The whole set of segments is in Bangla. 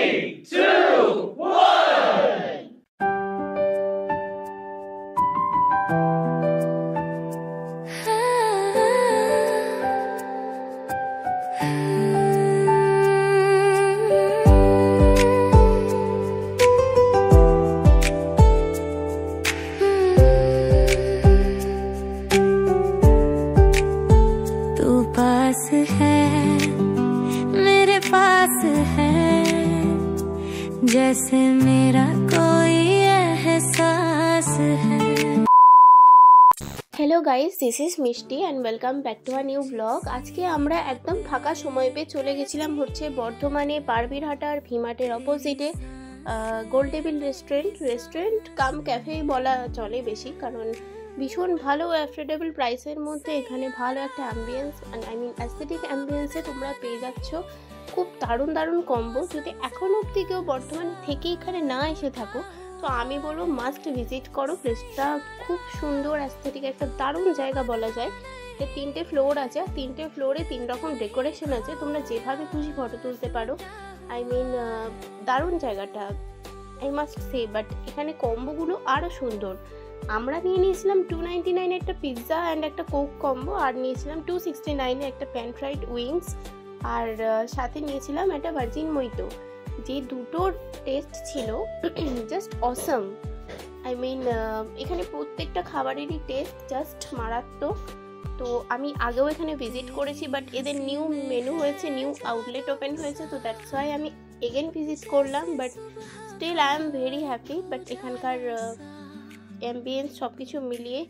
3, 2, 1. तू पास है मेरे पास है जैसे मेरा कोई एहसास है। Hello guys, this is Mishti and welcome back to our new vlog. আজকে আমরা একদম ফাঁকা সময় পেয়ে চলে গেছিলাম হচ্ছে বর্ধমানে পারবীরহাটার ভিমার্টের অপোজিটে গোল্ড টেবিল রেস্টুরেন্ট কাম ক্যাফে বলা চলে বেশি, কারণ ভীষণ ভালো অ্যাফোর্ডেবল প্রাইসের মধ্যে এখানে ভালো একটা অ্যাম্বিয়েন্স আই মিন অ্যাস্থেটিক অ্যাম্বিয়েন্সে তোমরা পেয়ে যাচ্ছ খুব দারুণ দারুণ কম্বো। যদি এখন অবধি কেউ বর্তমান থেকে এখানে না এসে থাকো তো আমি বলবো মাস্ট ভিজিট করো। প্লেসটা খুব সুন্দর অ্যাস্থেটিক একটা দারুণ জায়গা বলা যায়। এর 3টে ফ্লোর আছে, 3টে ফ্লোরে 3 রকম ডেকোরেশন আছে, তোমরা যেভাবে খুশি ফটো তুলতে পারো। আই মিন দারুণ জায়গাটা আই মাস্ট সে। বাট এখানে কম্বোগুলো আরও সুন্দর। আমরা নিয়েছিলাম 299 একটা পিৎজা অ্যান্ড একটা কোক কম্বো, আর নিয়েছিলাম 269 একটা প্যান ফ্রাইড উইংস, আর সাথে নিয়েছিলাম একটা ভার্জিন মইতো। যে দুটোর টেস্ট ছিল জাস্ট অসম। আই মিন এখানে প্রত্যেকটা খাবারেরই টেস্ট জাস্ট মারাত্মক। তো আমি আগেও এখানে ভিজিট করেছি, বাট এদের নিউ মেনু হয়েছে, নিউ আউটলেট ওপেন হয়েছে, তো দ্যাটস ওয়াই আমি এগেন ভিজিট করলাম। But still I am very happy. But এখানকার অ্যাম্বিয়েন্স সব কিছু মিলিয়ে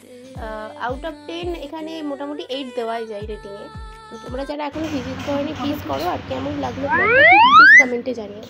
আউট অফ 10 এখানে মোটামুটি 8 দেওয়াই যায় রেটিংয়ে। তো তোমরা যারা এখনো ভিজিট করোনি প্লিজ করো, আর কেমন লাগলো প্লিজ কমেন্টে জানিও।